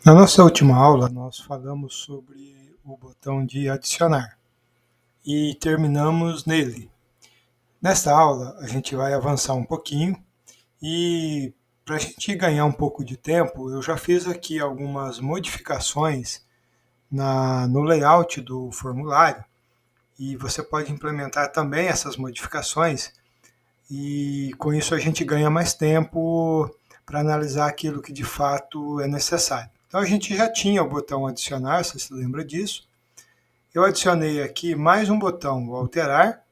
Na nossa última aula, nós falamos sobre o botão de adicionar e terminamos nele. Nesta aula, a gente vai avançar um pouquinho e, para a gente ganhar um pouco de tempo, eu já fiz aqui algumas modificações no layout do formulário e você pode implementar também essas modificações e com isso a gente ganha mais tempo para analisar aquilo que de fato é necessário. Então a gente já tinha o botão adicionar, você se lembra disso. Eu adicionei aqui mais um botão, o alterar,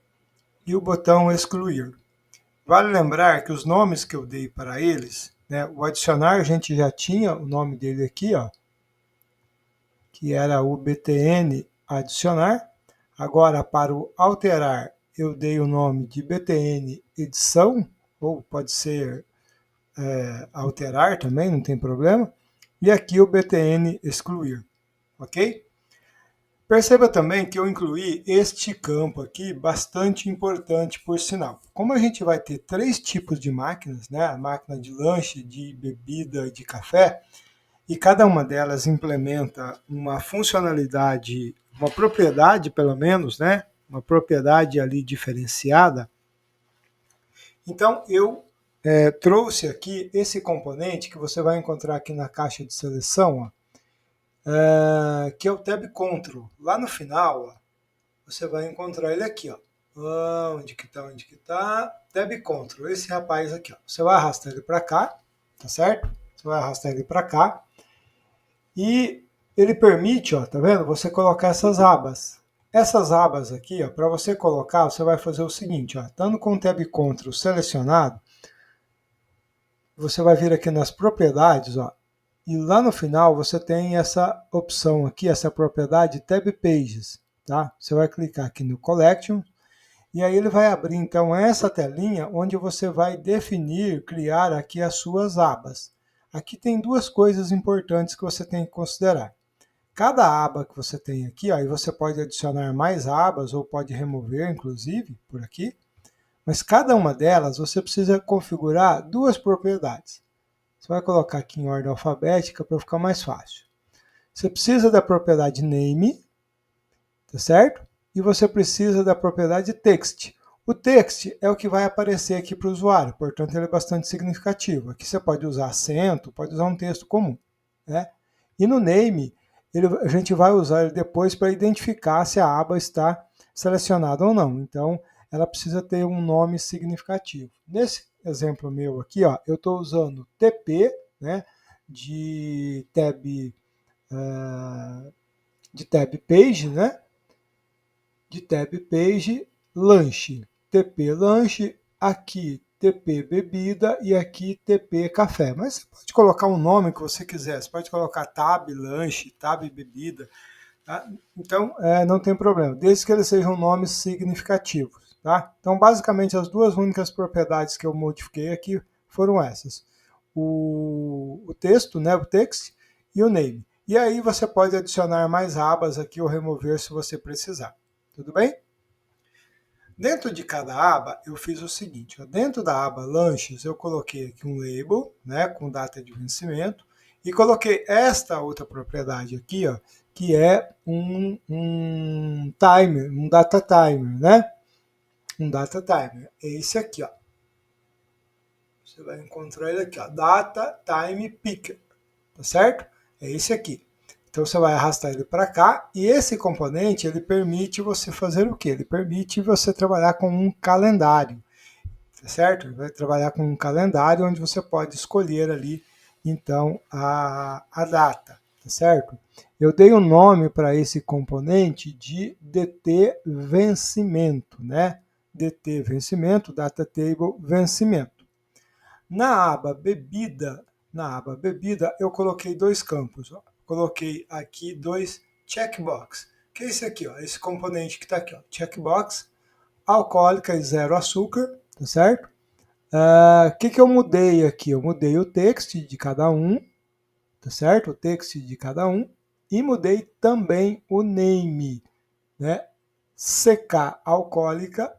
e o botão excluir. Vale lembrar que os nomes que eu dei para eles, né, o adicionar a gente já tinha o nome dele aqui, ó, que era o btn adicionar. Agora, para o alterar, eu dei o nome de btn edição, ou pode ser alterar também, não tem problema. E aqui o btn excluir, ok? Perceba também que eu incluí este campo aqui, bastante importante por sinal. Como a gente vai ter três tipos de máquinas, né? A máquina de lanche, de bebida e de café, e cada uma delas implementa uma funcionalidade, uma propriedade pelo menos, né? Uma propriedade ali diferenciada. Então eu trouxe aqui esse componente que você vai encontrar aqui na caixa de seleção, ó, que é o Tab Control. Lá no final, ó, você vai encontrar ele aqui, ó. Onde que tá? Onde que tá? Tab Control, esse rapaz aqui, ó. Você vai arrastar ele para cá, tá certo? Você vai arrastar ele para cá e ele permite, ó, tá vendo? Você colocar essas abas. Essas abas aqui, ó, para você colocar, você vai fazer o seguinte, ó, estando com o Tab Control selecionado, você vai vir aqui nas propriedades, ó, e lá no final você tem essa opção aqui, essa propriedade Tab Pages, tá? Você vai clicar aqui no Collection, e aí ele vai abrir então essa telinha onde você vai definir, criar aqui as suas abas. Aqui tem duas coisas importantes que você tem que considerar. Cada aba que você tem aqui, aí você pode adicionar mais abas ou pode remover, inclusive, por aqui. Mas cada uma delas você precisa configurar duas propriedades. Você vai colocar aqui em ordem alfabética para ficar mais fácil. Você precisa da propriedade name, tá certo? E você precisa da propriedade text. O text é o que vai aparecer aqui para o usuário, portanto ele é bastante significativo. Aqui você pode usar acento, pode usar um texto comum, né? E no name, a gente vai usar ele depois para identificar se a aba está selecionada ou não. Então, ela precisa ter um nome significativo. Nesse exemplo meu aqui, ó, eu estou usando TP, né, de tab page, né? De tab page lanche, TP lanche, aqui TP bebida e aqui TP café. Mas você pode colocar um nome que você quiser, você pode colocar tab lanche, tab bebida, tá? Então não tem problema, desde que eles sejam nomes significativos, tá? Então basicamente as duas únicas propriedades que eu modifiquei aqui foram essas: o texto, né, o text e o name. E aí você pode adicionar mais abas aqui ou remover se você precisar. Tudo bem? Dentro de cada aba, eu fiz o seguinte: ó, dentro da aba lanches, eu coloquei aqui um label, né, com data de vencimento, e coloquei esta outra propriedade aqui, ó, que é um timer, um data timer, né? Um data timer. É esse aqui, ó. Você vai encontrar ele aqui, ó, data time picker, tá certo? É esse aqui. Então você vai arrastar ele para cá e esse componente ele permite você fazer o que? Ele permite você trabalhar com um calendário, tá certo? Ele vai trabalhar com um calendário onde você pode escolher ali então a data, tá certo? Eu dei um nome para esse componente de DT vencimento, né? DT vencimento, data table vencimento. Na aba bebida, eu coloquei dois campos. Ó. Coloquei aqui dois checkbox, que é esse aqui, ó, esse componente que está aqui, ó, checkbox, alcoólica e zero açúcar, tá certo? O que eu mudei aqui? Eu mudei o text de cada um, tá certo? O text de cada um, e mudei também o name, né? CK alcoólica,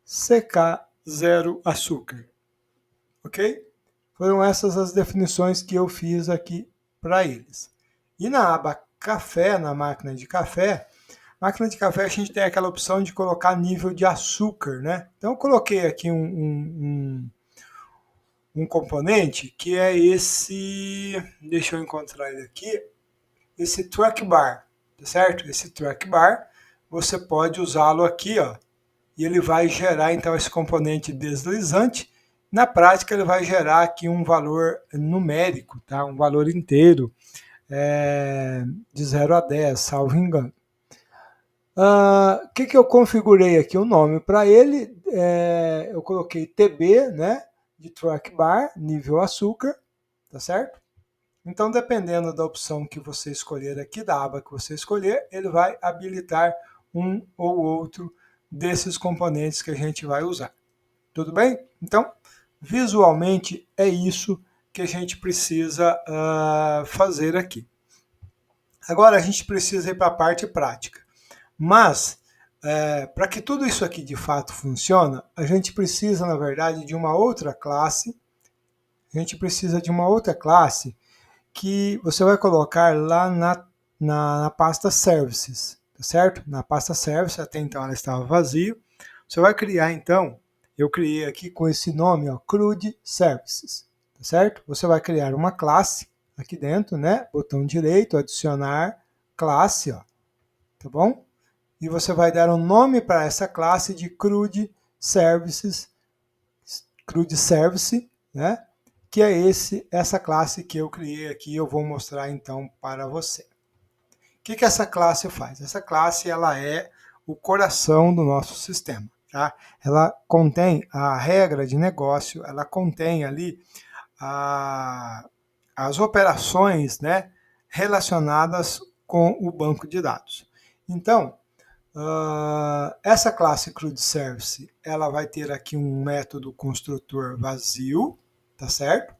CK zero açúcar, ok? Foram essas as definições que eu fiz aqui para eles. E na aba café, na máquina de café a gente tem aquela opção de colocar nível de açúcar, né? Então eu coloquei aqui um componente que é esse, deixa eu encontrar ele aqui, esse track bar, tá certo? Esse track bar, você pode usá-lo aqui, ó, e ele vai gerar então esse componente deslizante. Na prática, ele vai gerar aqui um valor numérico, tá? Um valor inteiro, de 0 a 10, salvo engano. Que eu configurei aqui? O nome para ele, eu coloquei TB, né? De track bar, nível açúcar, tá certo? Então, dependendo da opção que você escolher aqui, da aba que você escolher, ele vai habilitar um ou outro desses componentes que a gente vai usar. Tudo bem? Então, visualmente é isso que a gente precisa fazer aqui. Agora a gente precisa ir para a parte prática. Mas, para que tudo isso aqui de fato funcione, a gente precisa, na verdade, de uma outra classe. A gente precisa de uma outra classe que você vai colocar lá na pasta Services, tá certo? Na pasta Services, até então ela estava vazia. Você vai criar, então, eu criei aqui com esse nome, ó, CRUD Services, tá certo? Você vai criar uma classe aqui dentro, né? Botão direito, adicionar classe, ó, tá bom? E você vai dar um nome para essa classe de CRUD Services, CRUD Service, né? Que é essa classe que eu criei aqui, eu vou mostrar então para você. O que essa classe faz? Essa classe ela é o coração do nosso sistema. Tá? Ela contém a regra de negócio, ela contém ali as operações, né, relacionadas com o banco de dados. Então, essa classe CRUD Service, ela vai ter aqui um método construtor vazio, tá certo?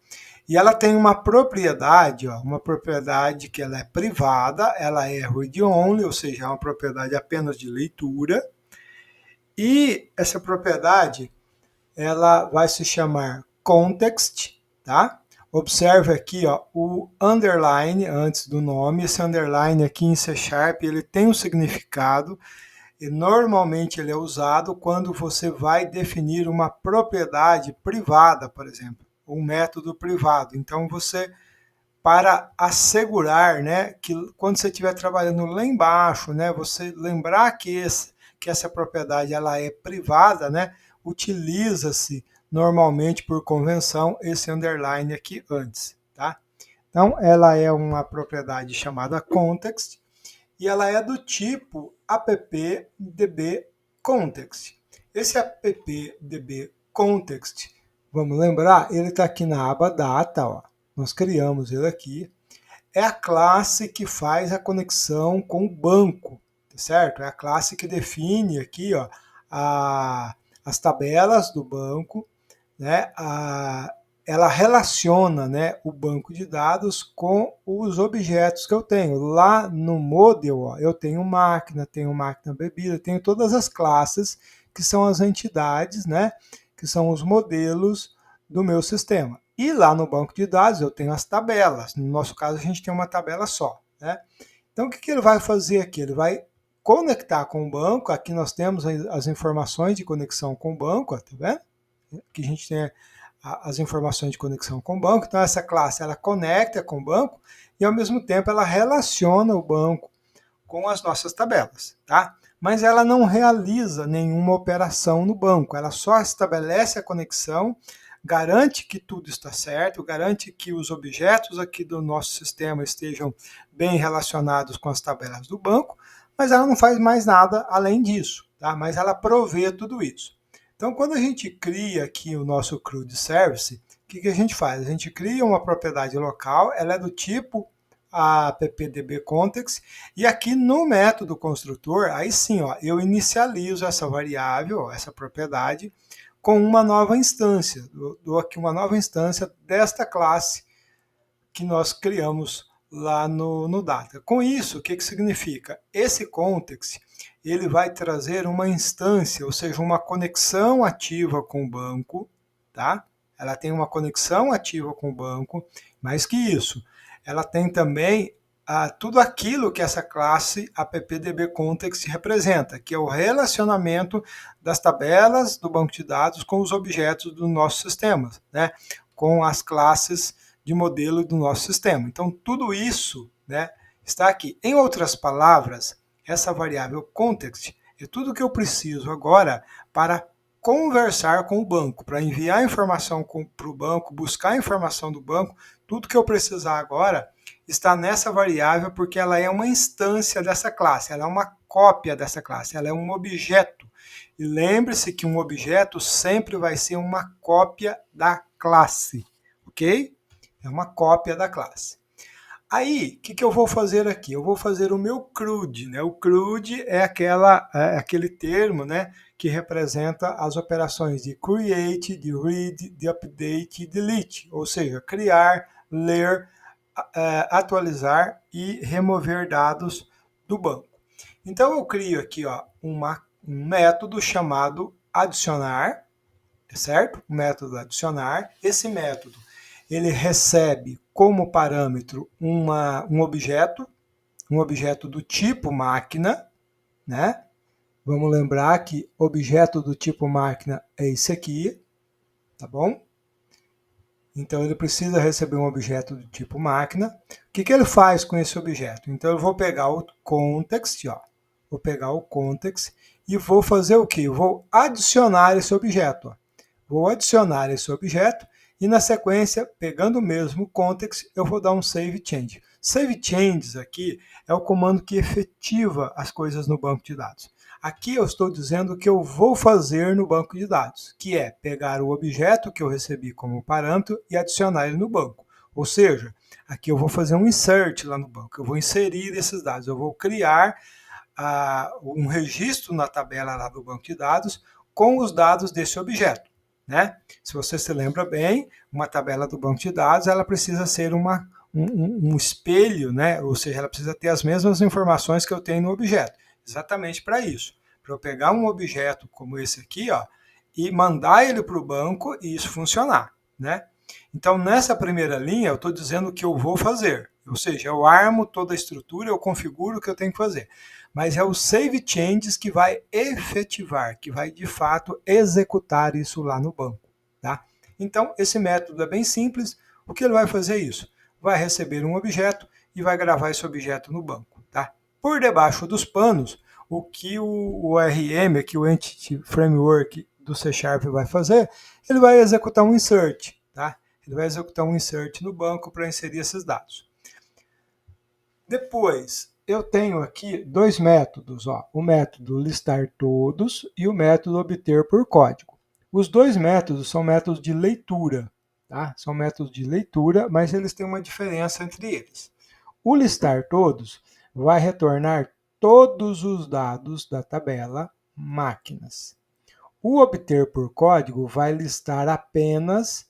E ela tem uma propriedade, ó, uma propriedade que ela é privada, ela é read-only, ou seja, é uma propriedade apenas de leitura. E essa propriedade, ela vai se chamar context, tá? Observe aqui, ó, o underline antes do nome. Esse underline aqui em C#, ele tem um significado. E normalmente ele é usado quando você vai definir uma propriedade privada, por exemplo, um método privado. Então você, para assegurar, né, que quando você estiver trabalhando lá embaixo, né, você lembrar que essa propriedade ela é privada, né, utiliza-se normalmente por convenção esse underline aqui antes, tá? Então ela é uma propriedade chamada context, e ela é do tipo appdbcontext. Esse appdbcontext, vamos lembrar, ele está aqui na aba data, ó. Nós criamos ele aqui. É a classe que faz a conexão com o banco, tá certo? É a classe que define aqui, ó, as tabelas do banco, né? Ela relaciona, né, o banco de dados com os objetos que eu tenho. Lá no model, ó, eu tenho máquina bebida, tenho todas as classes que são as entidades, né, que são os modelos do meu sistema. E lá no banco de dados eu tenho as tabelas. No nosso caso, a gente tem uma tabela só, né? Então, o que ele vai fazer aqui? Ele vai conectar com o banco. Aqui nós temos as informações de conexão com o banco, ó, tá vendo? Que a gente tem as informações de conexão com o banco. Então, essa classe ela conecta com o banco e, ao mesmo tempo, ela relaciona o banco com as nossas tabelas, tá? Mas ela não realiza nenhuma operação no banco, ela só estabelece a conexão, garante que tudo está certo, garante que os objetos aqui do nosso sistema estejam bem relacionados com as tabelas do banco, mas ela não faz mais nada além disso, tá? Mas ela provê tudo isso. Então, quando a gente cria aqui o nosso CRUD Service, o que a gente faz? A gente cria uma propriedade local, ela é do tipo appdbcontext, e aqui no método construtor, aí sim, ó, eu inicializo essa variável, ó, essa propriedade, com uma nova instância. Dou aqui uma nova instância desta classe que nós criamos lá no data. Com isso, o que significa? Esse context ele vai trazer uma instância, ou seja, uma conexão ativa com o banco, tá? Ela tem uma conexão ativa com o banco, mais que isso, ela tem também tudo aquilo que essa classe appdbContext representa, que é o relacionamento das tabelas do banco de dados com os objetos do nosso sistema, né? Com as classes de modelo do nosso sistema. Então, tudo isso, né, está aqui. Em outras palavras, essa variável context é tudo que eu preciso agora para conversar com o banco, para enviar informação para o banco, buscar informação do banco. Tudo que eu precisar agora está nessa variável porque ela é uma instância dessa classe, ela é uma cópia dessa classe, ela é um objeto. E lembre-se que um objeto sempre vai ser uma cópia da classe, ok? É uma cópia da classe. Aí, o que eu vou fazer aqui? Eu vou fazer o meu CRUD, né? O CRUD é aquele termo, né, que representa as operações de create, de read, de update e delete, ou seja, criar, ler, atualizar e remover dados do banco. Então eu crio aqui, ó, um método chamado adicionar, certo? O método adicionar. Esse método ele recebe como parâmetro um objeto do tipo máquina, né? Vamos lembrar que objeto do tipo máquina é esse aqui, tá bom? Então ele precisa receber um objeto do tipo máquina. O que ele faz com esse objeto? Então eu vou pegar o context, ó. Vou pegar o context e vou fazer o quê? Eu vou adicionar esse objeto, ó. Vou adicionar esse objeto e na sequência, pegando o mesmo context, eu vou dar um save change. Save changes aqui é o comando que efetiva as coisas no banco de dados. Aqui eu estou dizendo o que eu vou fazer no banco de dados, que é pegar o objeto que eu recebi como parâmetro e adicionar ele no banco. Ou seja, aqui eu vou fazer um insert lá no banco, eu vou inserir esses dados, eu vou criar um registro na tabela lá do banco de dados com os dados desse objeto, né? Se você se lembra bem, uma tabela do banco de dados ela precisa ser um espelho, né? Ou seja, ela precisa ter as mesmas informações que eu tenho no objeto. Exatamente para isso. Para eu pegar um objeto como esse aqui, ó, e mandar ele para o banco e isso funcionar, né? Então, nessa primeira linha, eu estou dizendo o que eu vou fazer. Ou seja, eu armo toda a estrutura, eu configuro o que eu tenho que fazer. Mas é o save changes que vai efetivar, que vai de fato executar isso lá no banco, tá? Então, esse método é bem simples. O que ele vai fazer é isso? Vai receber um objeto e vai gravar esse objeto no banco, tá? Por debaixo dos panos, o que o ORM, aqui o Entity Framework do C# vai fazer, ele vai executar um insert, tá? Ele vai executar um insert no banco para inserir esses dados. Depois, eu tenho aqui dois métodos, ó, o método listar todos e o método obter por código. Os dois métodos são métodos de leitura, tá? São métodos de leitura, mas eles têm uma diferença entre eles. O listar todos vai retornar todos os dados da tabela máquinas. O obter por código vai listar apenas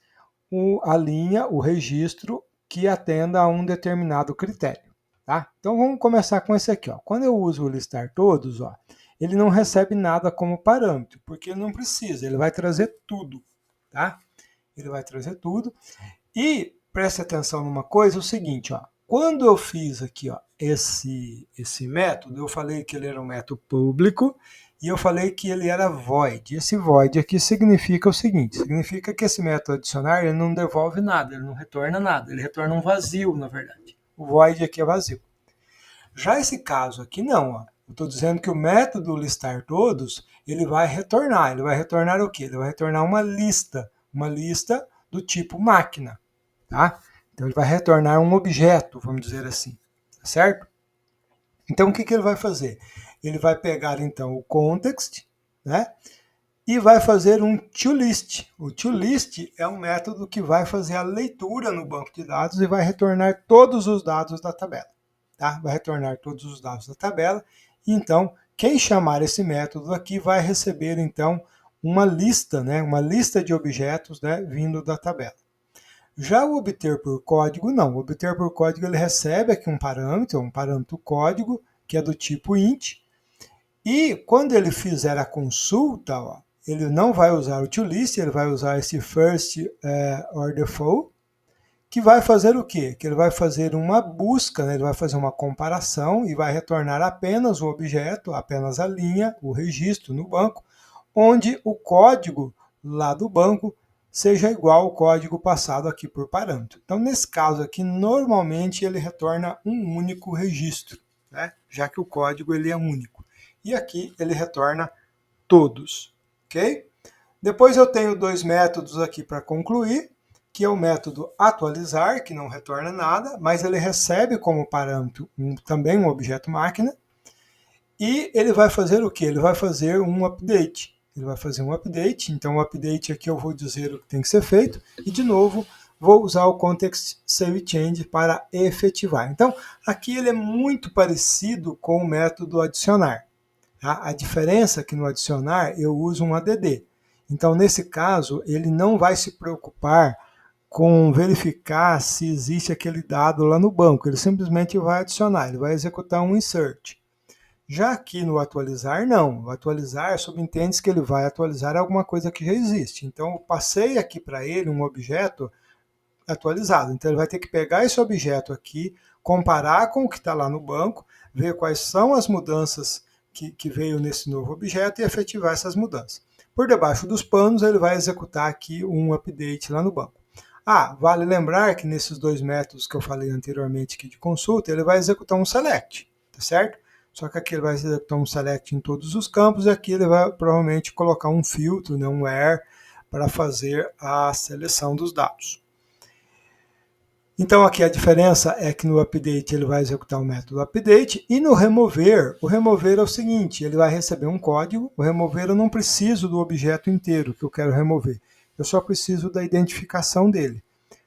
a linha, o registro que atenda a um determinado critério. Tá? Então vamos começar com esse aqui. Ó. Quando eu uso o listar todos, ó, ele não recebe nada como parâmetro, porque ele não precisa, ele vai trazer tudo. Tá? Ele vai trazer tudo. E preste atenção numa coisa, o seguinte, ó, quando eu fiz aqui ó, esse método, eu falei que ele era um método público e eu falei que ele era void. Esse void aqui significa o seguinte, significa que esse método adicionar ele não devolve nada, ele não retorna nada, ele retorna um vazio, na verdade. O void aqui é vazio. Já esse caso aqui não, ó. Eu estou dizendo que o método listar todos, ele vai retornar o quê? Ele vai retornar uma lista do tipo máquina, tá? Então ele vai retornar um objeto, vamos dizer assim, tá certo? Então o que ele vai fazer? Ele vai pegar então o context, né? E vai fazer um toList. O toList é um método que vai fazer a leitura no banco de dados e vai retornar todos os dados da tabela. Tá? Vai retornar todos os dados da tabela. E então, quem chamar esse método aqui vai receber então uma lista, né? Uma lista de objetos, né? Vindo da tabela. Já o obter por código, não. O obter por código ele recebe aqui um parâmetro código, que é do tipo int. E quando ele fizer a consulta, ó, ele não vai usar o toList, ele vai usar esse first or default, que vai fazer o quê? Que ele vai fazer uma busca, né? Ele vai fazer uma comparação e vai retornar apenas o objeto, apenas a linha, o registro no banco, onde o código lá do banco seja igual ao código passado aqui por parâmetro. Então, nesse caso aqui, normalmente ele retorna um único registro, né? Já que o código ele é único. E aqui ele retorna todos, ok? Depois eu tenho dois métodos aqui para concluir, que é o método atualizar, que não retorna nada, mas ele recebe como parâmetro também um objeto máquina, e ele vai fazer o que? Ele vai fazer um update. Ele vai fazer um update, então o update aqui eu vou dizer o que tem que ser feito, e de novo vou usar o context save change para efetivar. Então aqui ele é muito parecido com o método adicionar. Tá? A diferença é que no adicionar eu uso um add. Então nesse caso ele não vai se preocupar com verificar se existe aquele dado lá no banco, ele simplesmente vai adicionar, ele vai executar um insert. Já aqui no atualizar, não. O atualizar subentende que ele vai atualizar alguma coisa que já existe. Então, eu passei aqui para ele um objeto atualizado. Então, ele vai ter que pegar esse objeto aqui, comparar com o que está lá no banco, ver quais são as mudanças que veio nesse novo objeto e efetivar essas mudanças. Por debaixo dos panos, ele vai executar aqui um update lá no banco. Vale lembrar que nesses dois métodos que eu falei anteriormente aqui de consulta, ele vai executar um select, tá certo? Só que aqui ele vai executar um select em todos os campos e aqui ele vai provavelmente colocar um filtro, né, um where, para fazer a seleção dos dados. Então aqui a diferença é que no update ele vai executar o método update e no remover, o remover é o seguinte, ele vai receber um código, o remover eu não preciso do objeto inteiro que eu quero remover, eu só preciso da identificação dele.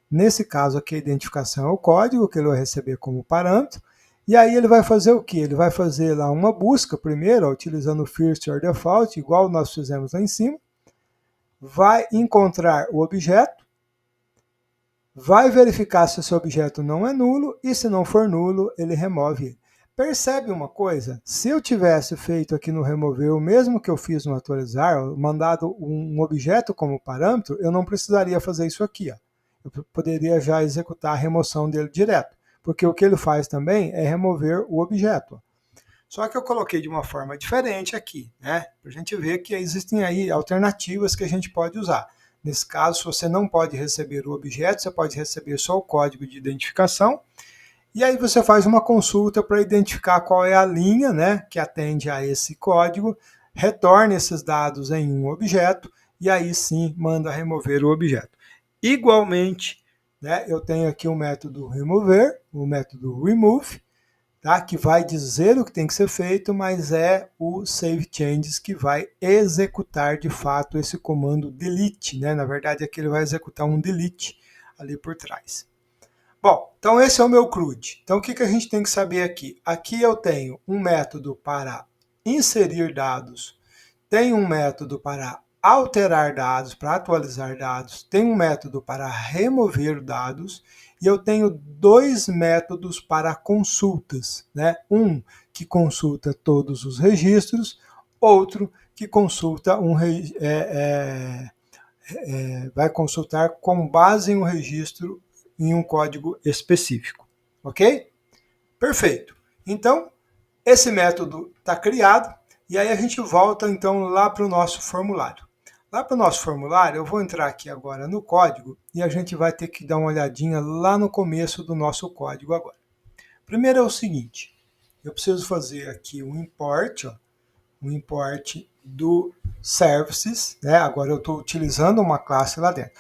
Nesse caso aqui a identificação é o código que ele vai receber como parâmetro, e aí ele vai fazer o que? Ele vai fazer lá uma busca primeiro, utilizando o first or default, igual nós fizemos lá em cima, vai encontrar o objeto, vai verificar se esse objeto não é nulo, e se não for nulo, ele remove ele. Percebe uma coisa? Se eu tivesse feito aqui no remover o mesmo que eu fiz no atualizar, mandado um objeto como parâmetro, eu não precisaria fazer isso aqui. Ó. Eu poderia já executar a remoção dele direto, porque o que ele faz também é remover o objeto. Só que eu coloquei de uma forma diferente aqui, né? Para a gente ver que existem aí alternativas que a gente pode usar. Nesse caso, se você não pode receber o objeto, você pode receber só o código de identificação. E aí você faz uma consulta para identificar qual é a linha, né, que atende a esse código, retorna esses dados em um objeto e aí sim manda remover o objeto. Igualmente, né, eu tenho aqui o método remover, o método remove, tá, que vai dizer o que tem que ser feito, mas é o save changes que vai executar de fato esse comando delete, né? Na verdade aqui ele vai executar um delete ali por trás. Bom, então esse é o meu CRUD. Então o que a gente tem que saber aqui? Aqui eu tenho um método para inserir dados, tenho um método para alterar dados, para atualizar dados, tenho um método para remover dados e eu tenho dois métodos para consultas, né? Um que consulta todos os registros, outro que consulta vai consultar com base em um registro em um código específico, ok? Perfeito. Então, esse método está criado e aí a gente volta então lá para o nosso formulário. Lá para o nosso formulário, eu vou entrar aqui agora no código e a gente vai ter que dar uma olhadinha lá no começo do nosso código agora. Primeiro é o seguinte, eu preciso fazer aqui um import, um import do services, né? Agora eu estou utilizando uma classe lá dentro.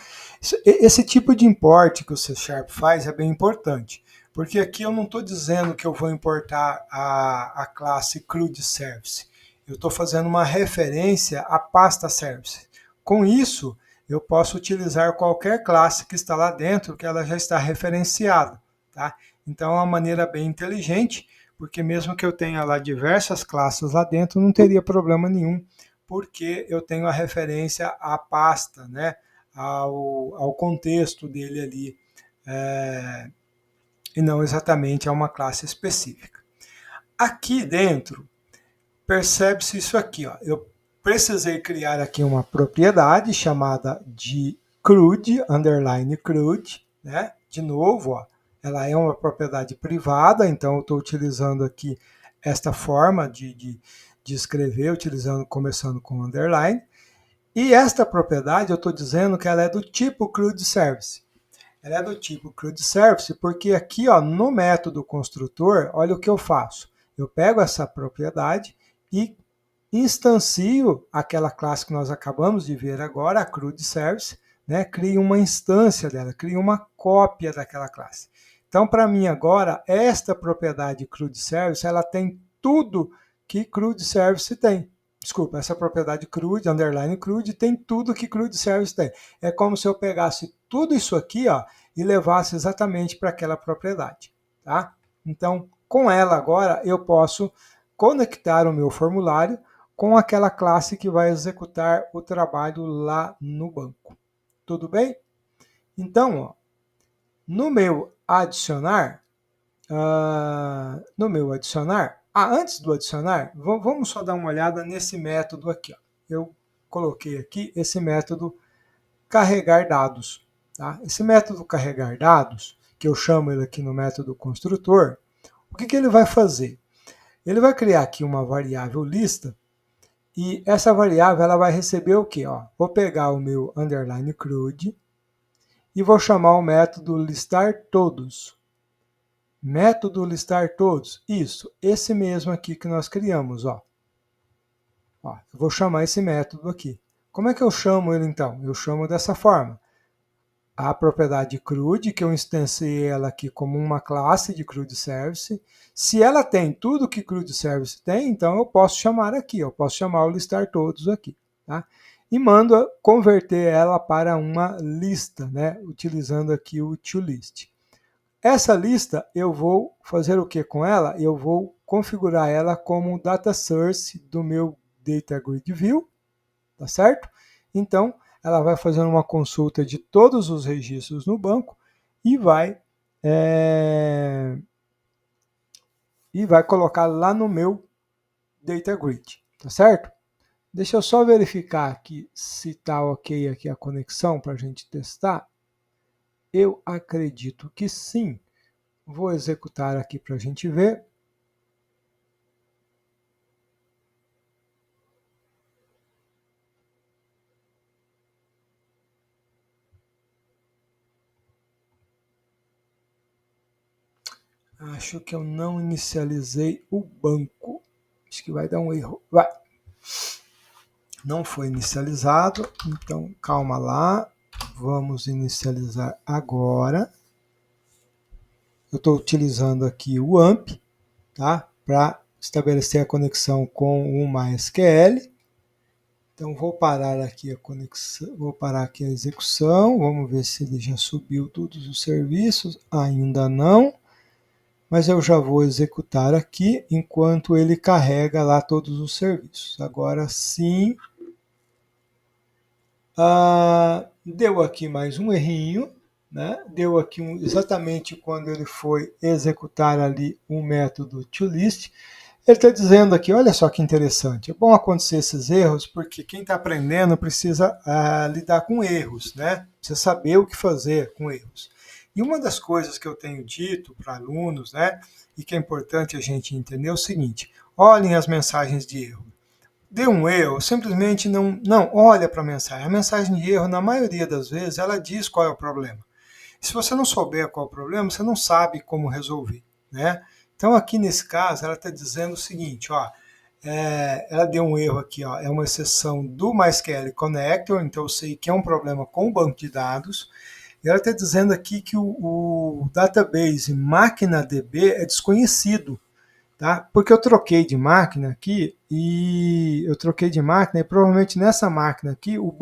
Esse tipo de import que o C# faz é bem importante, porque aqui eu não estou dizendo que eu vou importar a classe CRUD Service, eu estou fazendo uma referência à pasta Service. Com isso, eu posso utilizar qualquer classe que está lá dentro, que ela já está referenciada. Tá? Então é uma maneira bem inteligente, porque mesmo que eu tenha lá diversas classes lá dentro, não teria problema nenhum, porque eu tenho a referência à pasta, né? ao contexto dele ali, e não exatamente a uma classe específica. Aqui dentro, percebe-se isso aqui, ó. Eu precisei criar aqui uma propriedade chamada de CRUD, underline CRUD, né? De novo, ó, ela é uma propriedade privada, então eu estou utilizando aqui esta forma de escrever, começando com underline. E esta propriedade, eu estou dizendo que ela é do tipo CRUD Service. Ela é do tipo CRUD Service porque aqui, ó, no método construtor, olha o que eu faço. Eu pego essa propriedade e instancio aquela classe que nós acabamos de ver agora, a CRUD Service, né? Crio uma instância dela, crio uma cópia daquela classe. Então, para mim agora, esta propriedade CRUD Service, ela tem tudo que CRUD Service tem. Desculpa, essa propriedade CRUD, underline CRUD, tem tudo que CRUD Service tem. É como se eu pegasse tudo isso aqui, ó, e levasse exatamente para aquela propriedade, tá? Então, com ela agora, eu posso conectar o meu formulário com aquela classe que vai executar o trabalho lá no banco. Tudo bem? Então, ó, no meu adicionar, antes do adicionar, vamos só dar uma olhada nesse método aqui. Ó. Eu coloquei aqui esse método carregar dados. Tá? Esse método carregar dados, que eu chamo ele aqui no método construtor, o que ele vai fazer? Ele vai criar aqui uma variável lista, e essa variável ela vai receber o quê? Ó, vou pegar o meu underline CRUD e vou chamar o método listar todos. Método listar todos. Isso, esse mesmo aqui que nós criamos. Ó, eu vou chamar esse método aqui. Como é que eu chamo ele então? Eu chamo dessa forma. A propriedade CRUD, que eu instanciei ela aqui como uma classe de CRUD Service. Se ela tem tudo que CRUD Service tem, então eu posso chamar aqui, eu posso chamar o listar todos aqui. Tá? E mando converter ela para uma lista, né? Utilizando aqui o toList. Essa lista, eu vou fazer o que com ela? Eu vou configurar ela como data source do meu Data Grid View, tá certo? Então, ela vai fazer uma consulta de todos os registros no banco e vai colocar lá no meu Data Grid, tá certo? Deixa eu só verificar aqui se está ok aqui a conexão para a gente testar. Eu acredito que sim. Vou executar aqui para a gente ver. Acho que eu não inicializei o banco. Acho que vai dar um erro. Vai. Não foi inicializado, então calma lá. Vamos inicializar agora. Eu estou utilizando aqui o AMP, tá? Para estabelecer a conexão com o MySQL. Então vou parar aqui a conexão, vou parar aqui a execução. Vamos ver se ele já subiu todos os serviços. Ainda não. Mas eu já vou executar aqui enquanto ele carrega lá todos os serviços. Agora sim, deu aqui mais um errinho, né? Deu aqui exatamente quando ele foi executar ali o método toList. Ele está dizendo aqui, olha só que interessante, é bom acontecer esses erros porque quem está aprendendo precisa lidar com erros, né? Precisa saber o que fazer com erros. E uma das coisas que eu tenho dito para alunos, né, e que é importante a gente entender é o seguinte, olhem as mensagens de erro. Deu um erro, simplesmente não olha para a mensagem. A mensagem de erro, na maioria das vezes, ela diz qual é o problema. Se você não souber qual é o problema, você não sabe como resolver, né? Então, aqui nesse caso, ela está dizendo o seguinte, ó, ela deu um erro aqui, ó, é uma exceção do MySQL Connector, então eu sei que é um problema com o banco de dados. E ela está dizendo aqui que o database MáquinaDB é desconhecido, tá? Porque eu troquei de máquina aqui e provavelmente nessa máquina aqui o